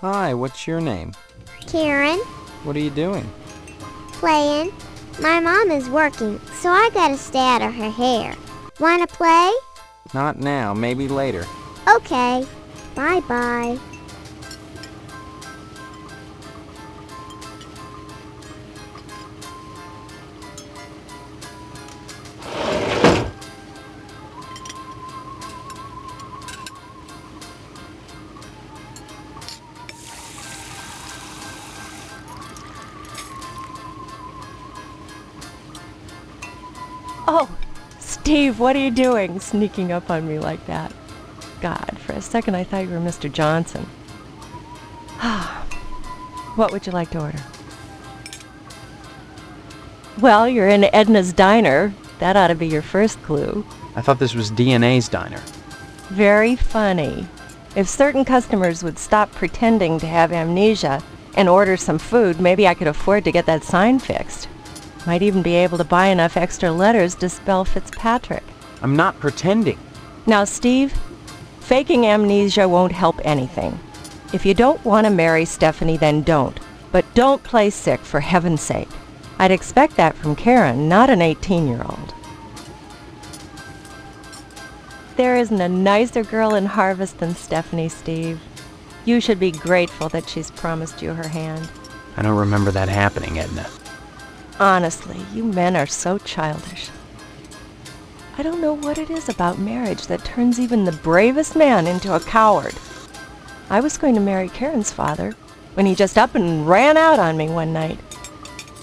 Hi, what's your name? Karen, What are you doing? playing. My mom is working, so I gotta stay out of her hair. Wanna play? Not now, maybe later. Okay. Bye-bye. Oh, Steve, what are you doing, sneaking up on me like that? God, for a second I thought you were Mr. Johnson. What would you like to order? Well, you're in Edna's Diner. That ought to be your first clue. I thought this was DNA's diner. Very funny. If certain customers would stop pretending to have amnesia and order some food, maybe I could afford to get that sign fixed. Might even be able to buy enough extra letters to spell Fitzpatrick. I'm not pretending. Now, Steve, faking amnesia won't help anything. If you don't want to marry Stephanie, then don't. But don't play sick, for heaven's sake. I'd expect that from Karen, not an 18-year-old. There isn't a nicer girl in Harvest than Stephanie, Steve. You should be grateful that she's promised you her hand. I don't remember that happening, Edna. Honestly, you men are so childish. I don't know what it is about marriage that turns even the bravest man into a coward. I was going to marry Karen's father when he just up and ran out on me one night.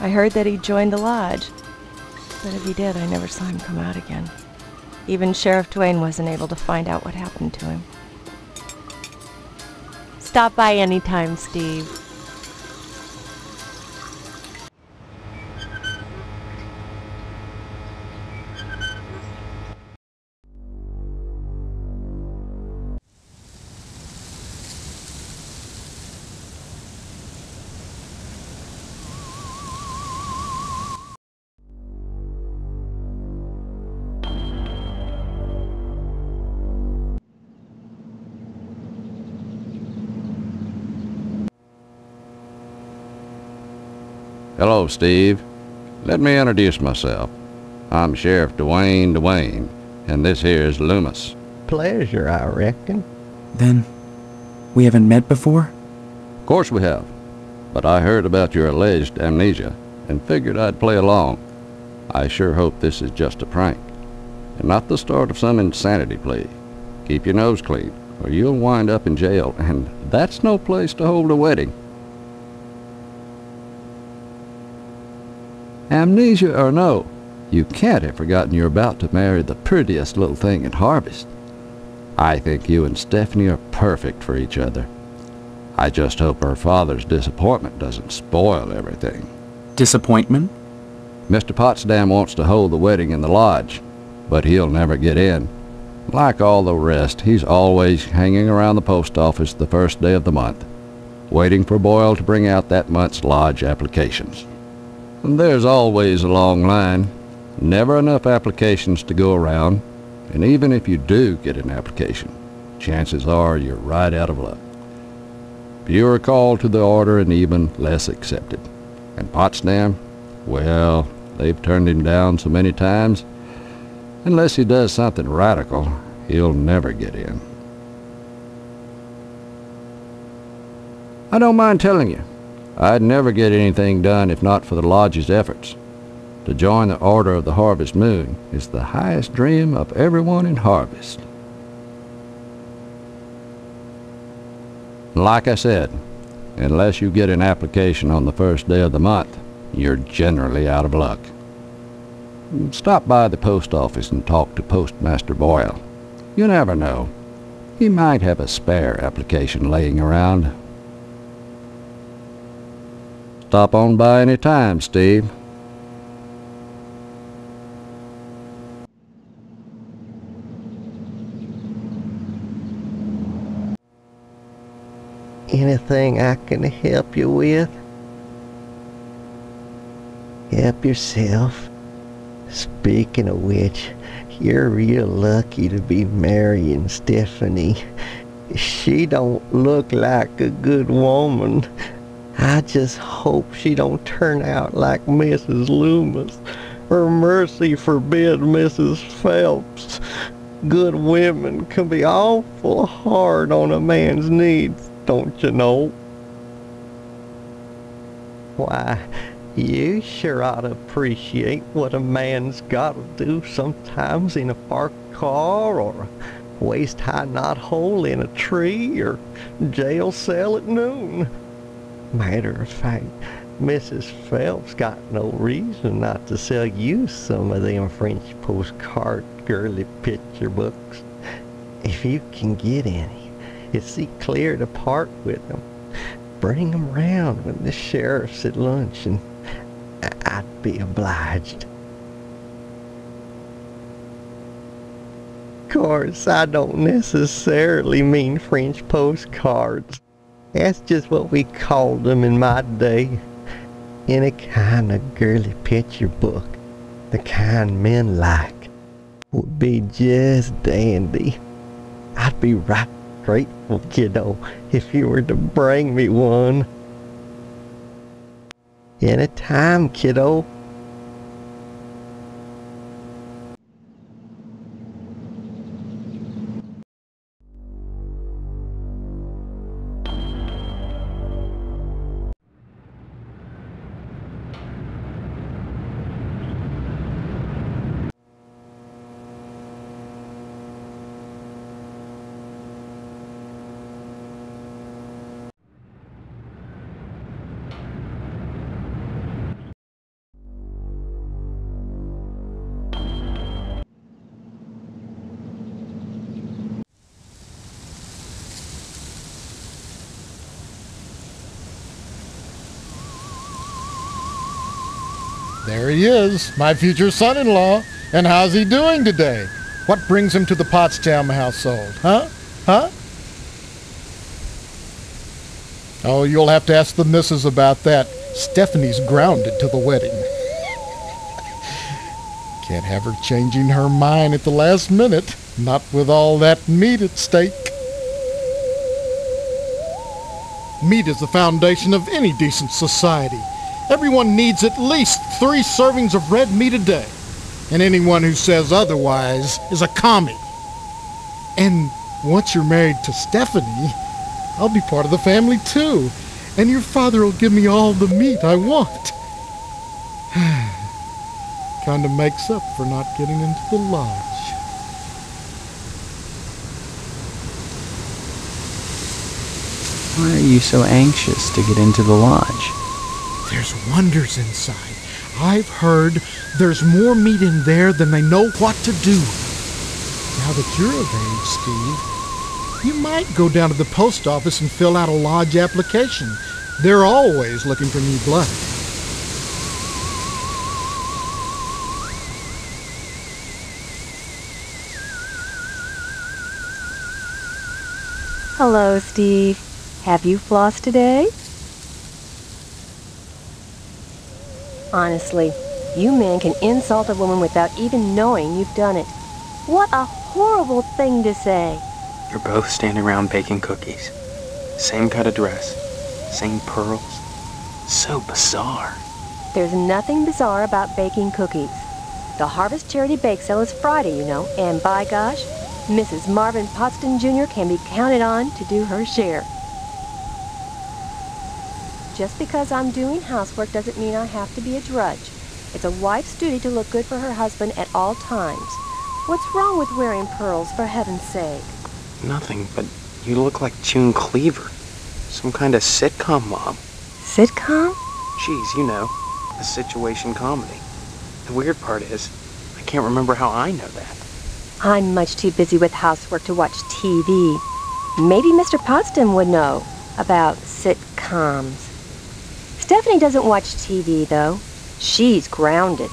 I heard that he joined the lodge, but if he did, I never saw him come out again. Even Sheriff Duane wasn't able to find out what happened to him. Stop by anytime, Steve. Hello, Steve. Let me introduce myself. I'm Sheriff Duane, and this here's Loomis. Pleasure, I reckon. Then, we haven't met before? Of course we have, but I heard about your alleged amnesia and figured I'd play along. I sure hope this is just a prank, and not the start of some insanity plea. Keep your nose clean, or you'll wind up in jail, and that's no place to hold a wedding. Amnesia or no, you can't have forgotten you're about to marry the prettiest little thing in Harvest. I think you and Stephanie are perfect for each other. I just hope her father's disappointment doesn't spoil everything. Disappointment? Mr. Pottsdam wants to hold the wedding in the lodge, but he'll never get in. Like all the rest, he's always hanging around the post office the first day of the month, waiting for Boyle to bring out that month's lodge applications. And there's always a long line, never enough applications to go around, and even if you do get an application, chances are you're right out of luck. Fewer called to the order and even less accepted. And Pottsdam, well, they've turned him down so many times, unless he does something radical, he'll never get in. I don't mind telling you, I'd never get anything done if not for the lodge's efforts. To join the Order of the Harvest Moon is the highest dream of everyone in Harvest. Like I said, unless you get an application on the first day of the month, you're generally out of luck. Stop by the post office and talk to Postmaster Boyle. You never know. He might have a spare application laying around. Stop on by any time, Steve. Anything I can help you with? Help yourself. Speaking of which, you're real lucky to be marrying Stephanie. She don't look like a good woman. I just hope she don't turn out like Mrs. Loomis, or mercy forbid Mrs. Phelps. Good women can be awful hard on a man's needs, don't you know? Why, you sure ought to appreciate what a man's got to do sometimes in a parked car, or a waist-high knothole in a tree, or jail cell at noon. Matter of fact, Mrs. Phelps got no reason not to sell you some of them French postcard girly picture books. If you can get any, you see clear to part with them. Bring 'em round when the sheriff's at lunch, and I'd be obliged. Of course, I don't necessarily mean French postcards. That's just what we called them in my day. Any kind of girly picture book, the kind men like, would be just dandy. I'd be right grateful, kiddo, if you were to bring me one. Anytime, kiddo. There he is, my future son-in-law. And how's he doing today? What brings him to the Pottsdam household, huh? Huh? Oh, you'll have to ask the missus about that. Stephanie's grounded to the wedding. Can't have her changing her mind at the last minute, not with all that meat at stake. Meat is the foundation of any decent society. Everyone needs at least 3 servings of red meat a day, and anyone who says otherwise is a commie. And once you're married to Stephanie, I'll be part of the family too, and your father will give me all the meat I want. Kinda makes up for not getting into the lodge. Why are you so anxious to get into the lodge? There's wonders inside. I've heard there's more meat in there than they know what to do. Now that you're of age, Steve, you might go down to the post office and fill out a lodge application. They're always looking for new blood. Hello, Steve. Have you flossed today? Honestly, you men can insult a woman without even knowing you've done it. What a horrible thing to say. You're both standing around baking cookies. Same cut of dress. Same pearls. So bizarre. There's nothing bizarre about baking cookies. The Harvest Charity Bake Sale is Friday, you know, and by gosh, Mrs. Marvin Pottsdam Jr. can be counted on to do her share. Just because I'm doing housework doesn't mean I have to be a drudge. It's a wife's duty to look good for her husband at all times. What's wrong with wearing pearls, for heaven's sake? Nothing, but you look like June Cleaver. Some kind of sitcom mom. Sitcom? Geez, you know, a situation comedy. The weird part is, I can't remember how I know that. I'm much too busy with housework to watch TV. Maybe Mr. Pottsdam would know about sitcoms. Stephanie doesn't watch TV, though. She's grounded.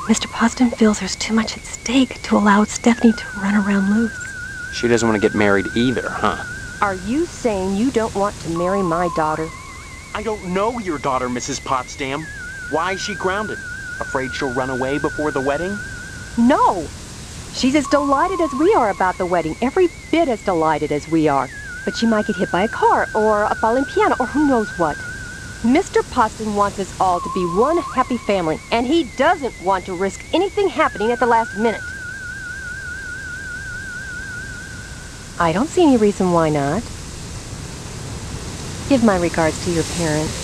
Mr. Pottsdam feels there's too much at stake to allow Stephanie to run around loose. She doesn't want to get married either, huh? Are you saying you don't want to marry my daughter? I don't know your daughter, Mrs. Pottsdam. Why is she grounded? Afraid she'll run away before the wedding? No! She's as delighted as we are about the wedding, every bit as delighted as we are. But she might get hit by a car, or a falling piano, or who knows what. Mr. Pottsdam wants us all to be one happy family, and he doesn't want to risk anything happening at the last minute. I don't see any reason why not. Give my regards to your parents.